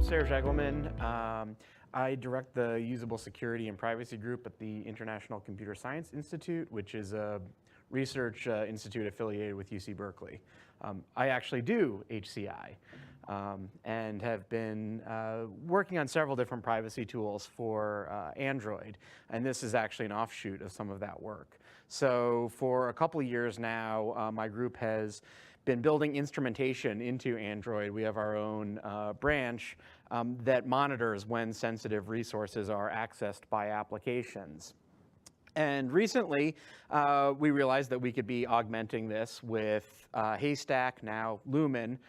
I'm Serge Egelman. I direct the Usable Security and Privacy Group at the International Computer Science Institute, which is a research institute affiliated with UC Berkeley. I actually do HCI and have been working on several different privacy tools for Android, and this is actually an offshoot of some of that work. So for a couple of years now, my group has been building instrumentation into Android. We have our own branch that monitors when sensitive resources are accessed by applications. And recently, we realized that we could be augmenting this with Haystack, now Lumen,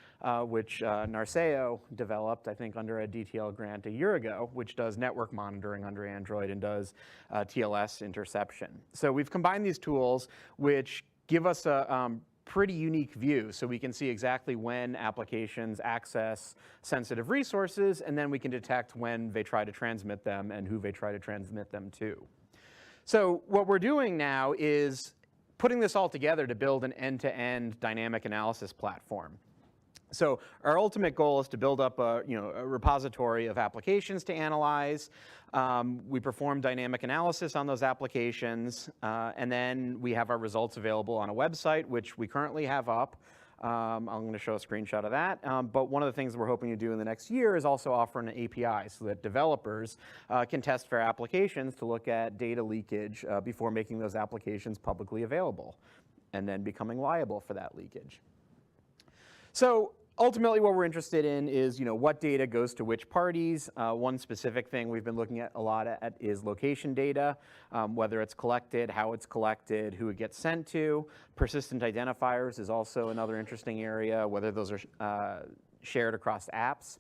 which Narceo developed, I think, under a DTL grant a year ago, which does network monitoring under Android and does TLS interception. So we've combined these tools, which give us a pretty unique view, so we can see exactly when applications access sensitive resources, and then we can detect when they try to transmit them and who they try to transmit them to. So what we're doing now is putting this all together to build an end-to-end dynamic analysis platform. So our ultimate goal is to build up a repository of applications to analyze. We perform dynamic analysis on those applications, and then we have our results available on a website, which we currently have up. I'm going to show a screenshot of that. But one of the things that we're hoping to do in the next year is also offer an API so that developers can test their applications to look at data leakage before making those applications publicly available and then becoming liable for that leakage. So ultimately, what we're interested in is, what data goes to which parties. One specific thing we've been looking at a lot is location data, whether it's collected, how it's collected, who it gets sent to. Persistent identifiers is also another interesting area, whether those are shared across apps.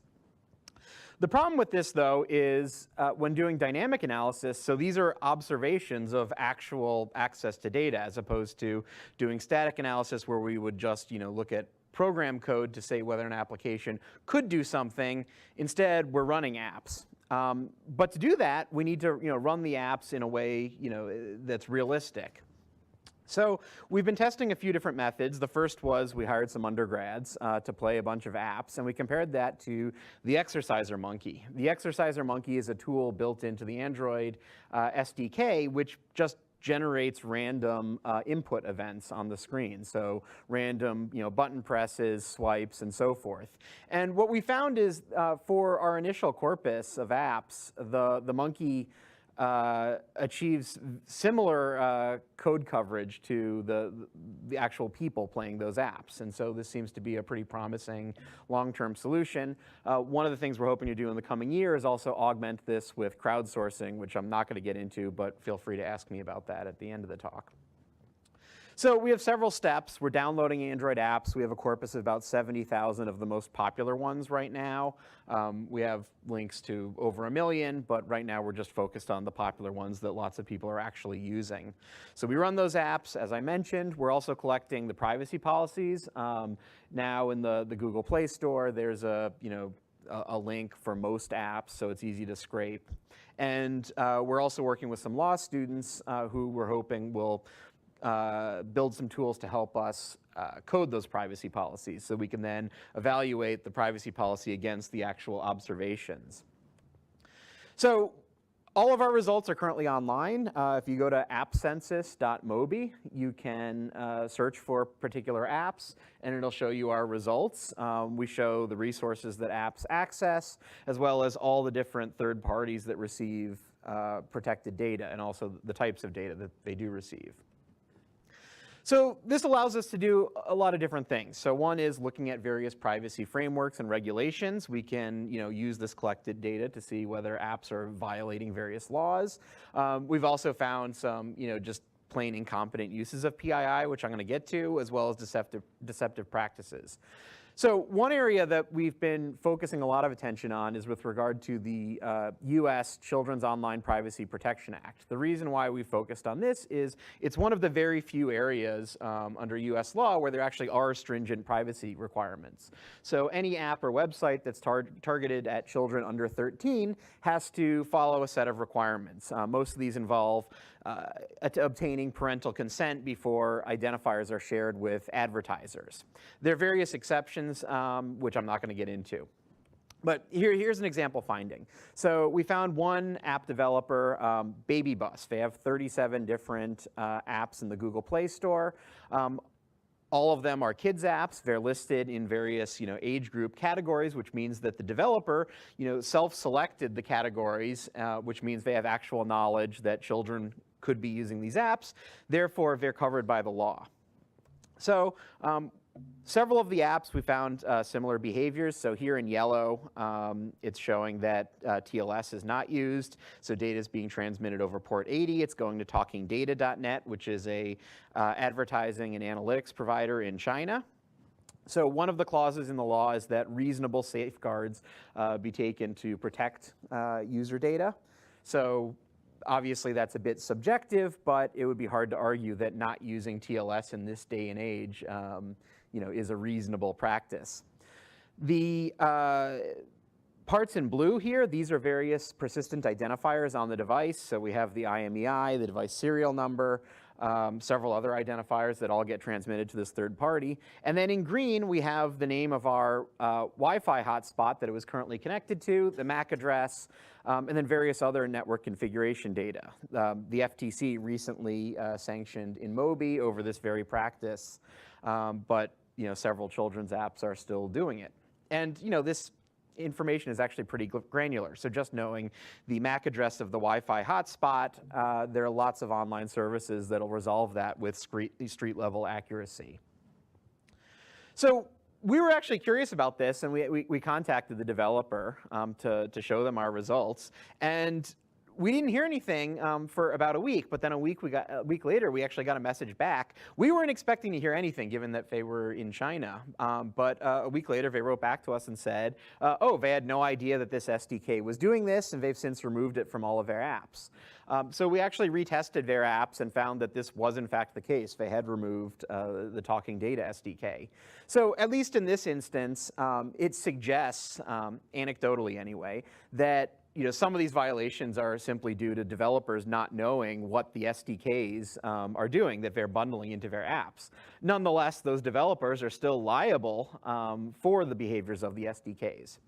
The problem with this, though, is when doing dynamic analysis, so these are observations of actual access to data, as opposed to doing static analysis where we would just look at program code to say whether an application could do something. Instead, we're running apps. But to do that, we need to run the apps in a way that's realistic. So we've been testing a few different methods. The first was we hired some undergrads to play a bunch of apps, and we compared that to the Exerciser Monkey. The Exerciser Monkey is a tool built into the Android SDK, which just generates random input events on the screen, so random button presses, swipes, and so forth. And what we found is for our initial corpus of apps, the Monkey achieves similar code coverage to the actual people playing those apps. And so this seems to be a pretty promising long-term solution. One of the things we're hoping to do in the coming year is also augment this with crowdsourcing, which I'm not going to get into, but feel free to ask me about that at the end of the talk. So we have several steps. We're downloading Android apps. We have a corpus of about 70,000 of the most popular ones right now. We have links to over 1 million, but right now we're just focused on the popular ones that lots of people are actually using. So we run those apps, as I mentioned. We're also collecting the privacy policies. Now in the Google Play Store, there's a link for most apps, so it's easy to scrape. And we're also working with some law students who we're hoping will build some tools to help us code those privacy policies so we can then evaluate the privacy policy against the actual observations. So all of our results are currently online. If you go to appcensus.mobi, you can search for particular apps, and it'll show you our results. We show the resources that apps access, as well as all the different third parties that receive protected data, and also the types of data that they do receive. So this allows us to do a lot of different things. So one is looking at various privacy frameworks and regulations. We can use this collected data to see whether apps are violating various laws. We've also found some just plain incompetent uses of PII, which I'm going to get to, as well as deceptive practices. So one area that we've been focusing a lot of attention on is with regard to the US Children's Online Privacy Protection Act. The reason why we focused on this is it's one of the very few areas under US law where there actually are stringent privacy requirements. So any app or website that's targeted at children under 13 has to follow a set of requirements. Most of these involve obtaining parental consent before identifiers are shared with advertisers. There are various exceptions, which I'm not going to get into. But here's an example finding. So we found one app developer, Baby Bus. They have 37 different apps in the Google Play Store. All of them are kids apps. They're listed in various, age group categories, which means that the developer, self-selected the categories, which means they have actual knowledge that children could be using these apps. Therefore, they're covered by the law. So several of the apps we found similar behaviors. So here in yellow, it's showing that TLS is not used. So data is being transmitted over port 80. It's going to talkingdata.net, which is a advertising and analytics provider in China. So one of the clauses in the law is that reasonable safeguards be taken to protect user data. So obviously that's a bit subjective, but it would be hard to argue that not using TLS in this day and age is a reasonable practice. The parts in blue here, these are various persistent identifiers on the device. So we have the IMEI, the device serial number, several other identifiers that all get transmitted to this third party. And then in green, we have the name of our Wi-Fi hotspot that it was currently connected to, the MAC address, and then various other network configuration data. The FTC recently sanctioned InMobi over this very practice, but several children's apps are still doing it. And this information is actually pretty granular. So just knowing the MAC address of the Wi-Fi hotspot, there are lots of online services that'll resolve that with street level accuracy. So we were actually curious about this, and we contacted the developer to show them our results. And we didn't hear anything for about a week, but then a week later, we actually got a message back. We weren't expecting to hear anything, given that they were in China. But a week later, they wrote back to us and said, oh, they had no idea that this SDK was doing this, and they've since removed it from all of their apps. So we actually retested their apps and found that this was, in fact, the case. They had removed the Talking Data SDK. So at least in this instance, it suggests, anecdotally anyway, that some of these violations are simply due to developers not knowing what the SDKs are doing that they're bundling into their apps. Nonetheless, those developers are still liable for the behaviors of the SDKs.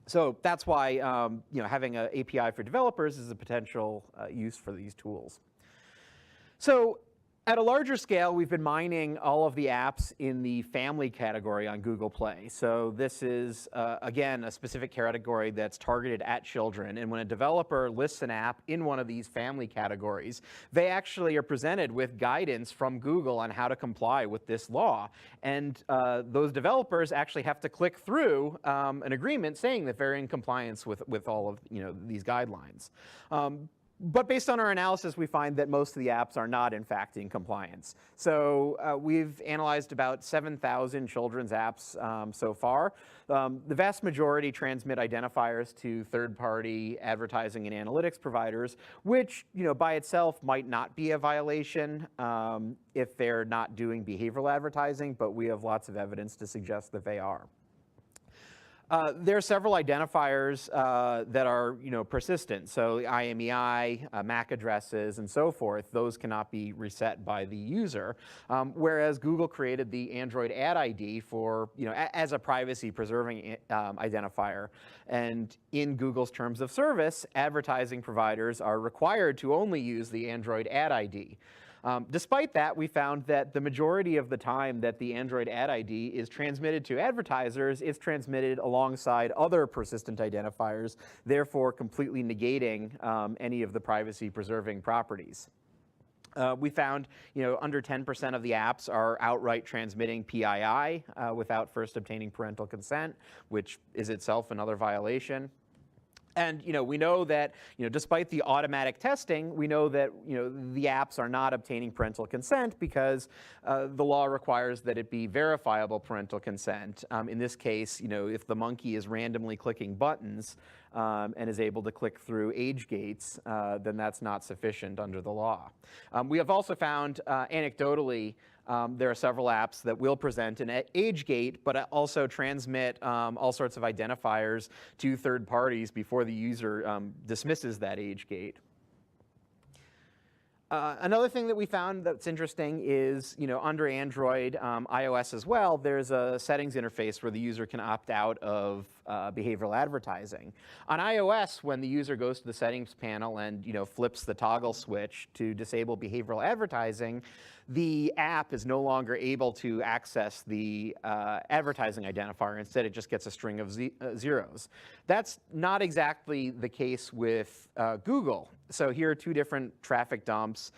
So that's why having an API for developers is a potential use for these tools. So at a larger scale, we've been mining all of the apps in the family category on Google Play. So this is, again, a specific category that's targeted at children. And when a developer lists an app in one of these family categories, they actually are presented with guidance from Google on how to comply with this law. And those developers actually have to click through an agreement saying that they're in compliance with all of these guidelines. But based on our analysis, we find that most of the apps are not, in fact, in compliance. So we've analyzed about 7,000 children's apps so far. The vast majority transmit identifiers to third-party advertising and analytics providers, which by itself might not be a violation if they're not doing behavioral advertising, but we have lots of evidence to suggest that they are. There are several identifiers that are, persistent. So IMEI, MAC addresses, and so forth, those cannot be reset by the user. Whereas Google created the Android Ad ID for, as a privacy-preserving identifier. And in Google's terms of service, advertising providers are required to only use the Android Ad ID. Despite that, we found that the majority of the time that the Android Ad ID is transmitted to advertisers, it's transmitted alongside other persistent identifiers, therefore completely negating any of the privacy-preserving properties. We found, under 10% of the apps are outright transmitting PII without first obtaining parental consent, which is itself another violation. And we know that despite the automatic testing, we know that the apps are not obtaining parental consent because the law requires that it be verifiable parental consent. In this case, if the monkey is randomly clicking buttons and is able to click through age gates, then that's not sufficient under the law. We have also found anecdotally there are several apps that will present an age gate, but also transmit all sorts of identifiers to third parties before the user dismisses that age gate. Another thing that we found that's interesting is, under Android, iOS as well, there's a settings interface where the user can opt out of behavioral advertising. On iOS, when the user goes to the settings panel and, flips the toggle switch to disable behavioral advertising, the app is no longer able to access the advertising identifier. Instead, it just gets a string of zeros. That's not exactly the case with Google. So here are two different traffic dumps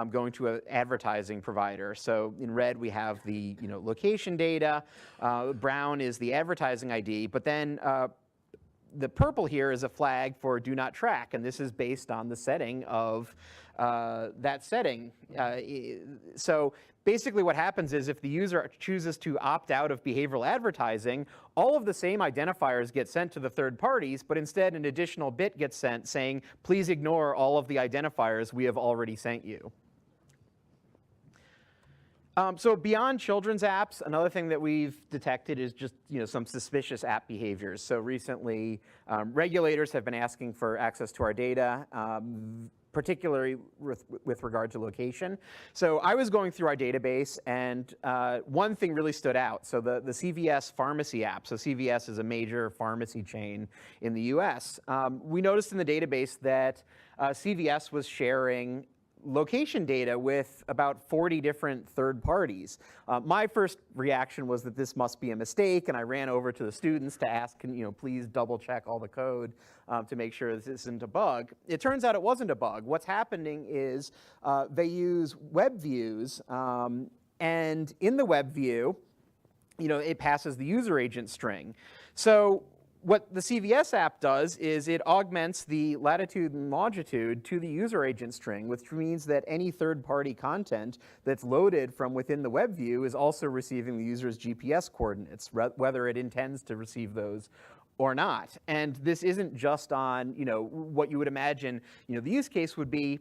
going to an advertising provider. So in red, we have the location data. Brown is the advertising ID. But then the purple here is a flag for do not track. And this is based on the setting of that setting. So basically what happens is if the user chooses to opt out of behavioral advertising, all of the same identifiers get sent to the third parties, but instead an additional bit gets sent saying, please ignore all of the identifiers we have already sent you. So beyond children's apps, another thing that we've detected is just some suspicious app behaviors. So recently, regulators have been asking for access to our data, particularly with regard to location. So I was going through our database, and one thing really stood out. So the CVS pharmacy app, so CVS is a major pharmacy chain in the US. We noticed in the database that CVS was sharing location data with about 40 different third parties. My first reaction was that this must be a mistake, and I ran over to the students to ask, please double check all the code to make sure this isn't a bug. It turns out it wasn't a bug. What's happening is they use WebViews, and in the WebView, it passes the user agent string. So what the CVS app does is it augments the latitude and longitude to the user agent string, which means that any third-party content that's loaded from within the web view is also receiving the user's GPS coordinates, whether it intends to receive those or not. And this isn't just on, what you would imagine, the use case would be,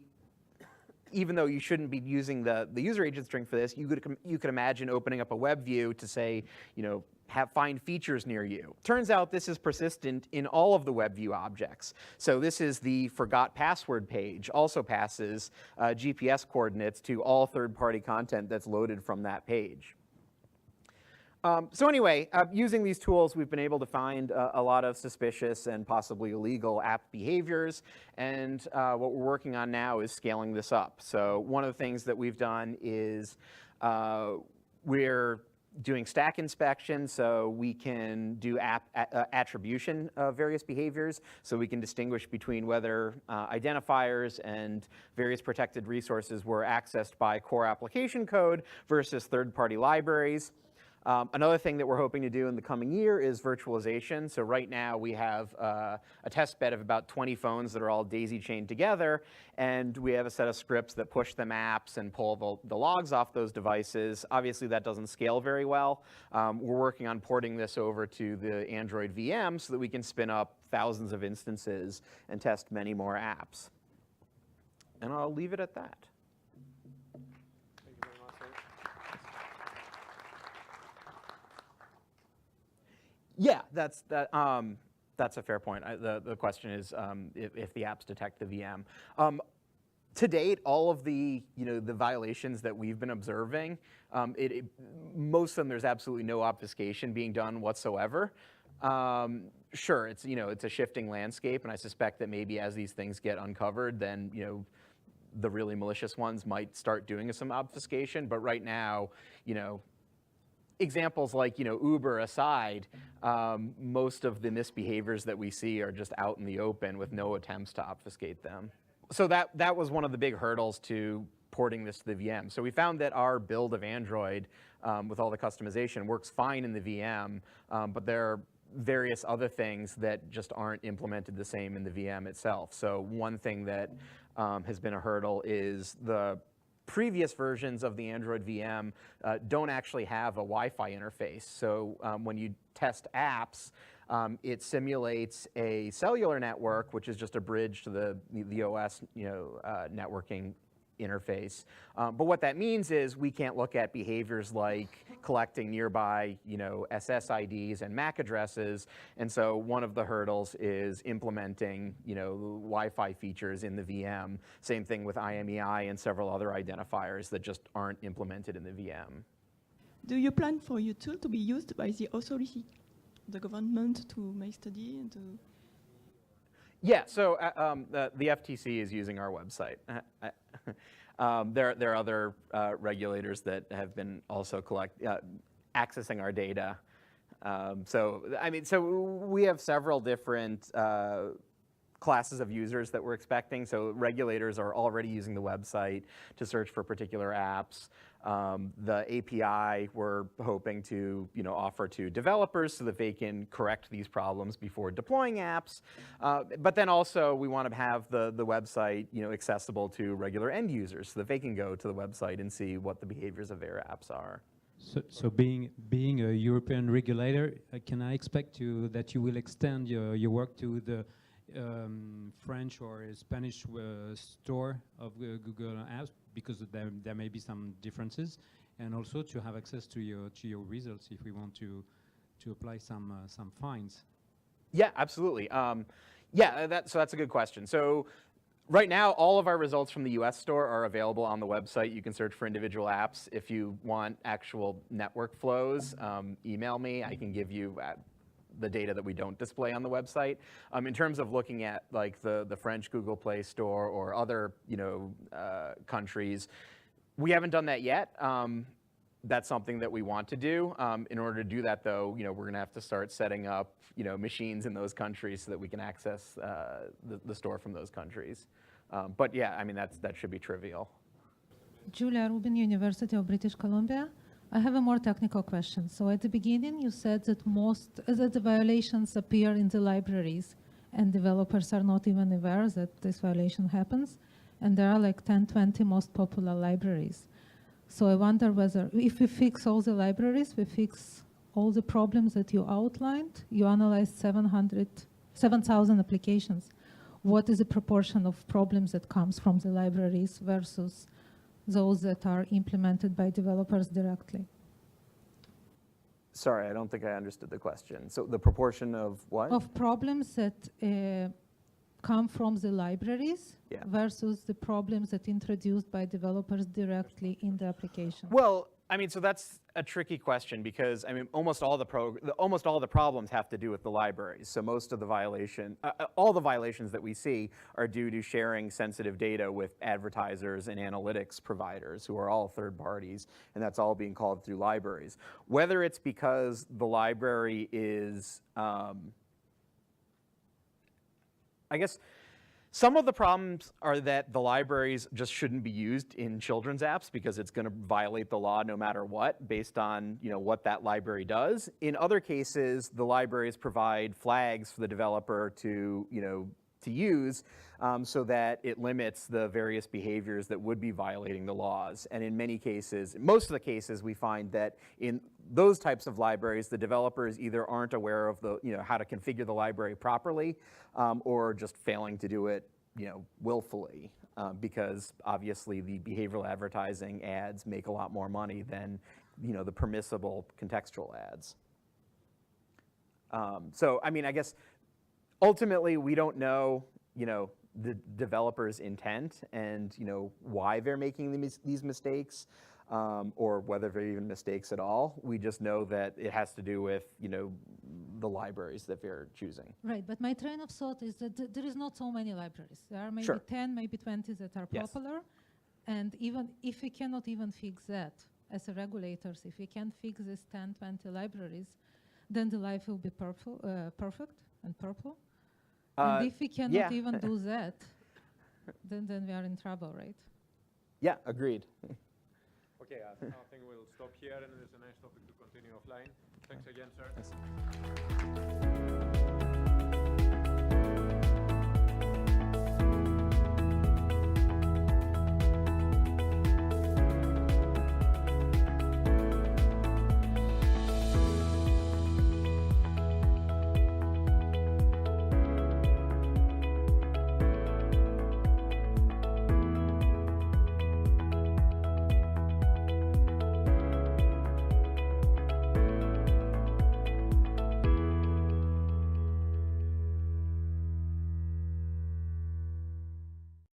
even though you shouldn't be using the user agent string for this, you could imagine opening up a web view to say, find features near you. Turns out this is persistent in all of the WebView objects. So this is the forgot password page, also passes GPS coordinates to all third-party content that's loaded from that page. So anyway, using these tools, we've been able to find a lot of suspicious and possibly illegal app behaviors. And what we're working on now is scaling this up. So one of the things that we've done is we're doing stack inspection, so we can do app attribution of various behaviors, so we can distinguish between whether identifiers and various protected resources were accessed by core application code versus third-party libraries. Another thing that we're hoping to do in the coming year is virtualization. So right now we have a test bed of about 20 phones that are all daisy-chained together, and we have a set of scripts that push them apps and pull the logs off those devices. Obviously that doesn't scale very well. We're working on porting this over to the Android VM so that we can spin up thousands of instances and test many more apps. And I'll leave it at that. Yeah, that's a fair point. The question is if the apps detect the VM. To date, all of the the violations that we've been observing, most of them there's absolutely no obfuscation being done whatsoever. Sure, it's it's a shifting landscape, and I suspect that maybe as these things get uncovered, then the really malicious ones might start doing some obfuscation. But right now, examples like Uber aside, most of the misbehaviors that we see are just out in the open with no attempts to obfuscate them. So that was one of the big hurdles to porting this to the VM. So we found that our build of Android with all the customization works fine in the VM, but there are various other things that just aren't implemented the same in the VM itself. So one thing that has been a hurdle is the previous versions of the Android VM don't actually have a Wi-Fi interface. So when you test apps, it simulates a cellular network, which is just a bridge to the OS networking interface. But what that means is we can't look at behaviors like collecting nearby, SSIDs and MAC addresses. And so one of the hurdles is implementing, Wi-Fi features in the VM. Same thing with IMEI and several other identifiers that just aren't implemented in the VM. Do you plan for your tool to be used by the authority, the government, to make study and to? Yeah, so the FTC is using our website. There are other regulators that have been also accessing our data. So we have several different classes of users that we're expecting. So regulators are already using the website to search for particular apps. The API we're hoping to offer to developers so that they can correct these problems before deploying apps. But then also we want to have the website accessible to regular end users so that they can go to the website and see what the behaviors of their apps are. So being a European regulator, can I expect that you will extend your work to the French or Spanish store of Google Apps, because there may be some differences, and also to have access to your results if we want to apply some fines? Yeah, absolutely. So that's a good question. So right now, all of our results from the US store are available on the website. You can search for individual apps. If you want actual network flows, email me. I can give you the data that we don't display on the website. In terms of looking at like the French Google Play Store or other countries, we haven't done that yet. That's something that we want to do. In order to do that, though, we're going to have to start setting up machines in those countries so that we can access the store from those countries. But yeah, I mean that should be trivial. Julia Rubin, University of British Columbia. I have a more technical question. So at the beginning, you said that the violations appear in the libraries, and developers are not even aware that this violation happens. And there are like 10, 20 most popular libraries. So I wonder whether, if we fix all the libraries, we fix all the problems that you outlined. You analyzed 7,000 applications. What is the proportion of problems that comes from the libraries versus those that are implemented by developers directly? Sorry, I don't think I understood the question. So the proportion of what? Of problems that come from the libraries versus the problems that introduced by developers directly in the application. Well, I mean, so that's a tricky question because I mean, almost all the problems have to do with the libraries. So most of the all the violations that we see are due to sharing sensitive data with advertisers and analytics providers who are all third parties, and that's all being called through libraries. Whether it's because the library is, I guess, some of the problems are that the libraries just shouldn't be used in children's apps because it's going to violate the law no matter what, based on what that library does. In other cases, the libraries provide flags for the developer to use so that it limits the various behaviors that would be violating the laws. And in many cases, most of the cases, we find that in those types of libraries, the developers either aren't aware of how to configure the library properly, or just failing to do it, willfully, because obviously the behavioral advertising ads make a lot more money than, the permissible contextual ads. So, I mean, I guess ultimately we don't know, the developer's intent and, why they're making these mistakes. Or whether they're even mistakes at all. We just know that it has to do with, the libraries that they're choosing. Right, but my train of thought is that there is not so many libraries. There are maybe 10, maybe 20 that are popular. And even if we cannot even fix that as a regulators, if we can't fix these 10, 20 libraries, then the life will be perfect and purple. And if we cannot even do that, then we are in trouble, right? Yeah, agreed. Okay, I think we'll stop here, and it's a nice topic to continue offline. Thanks again, sir.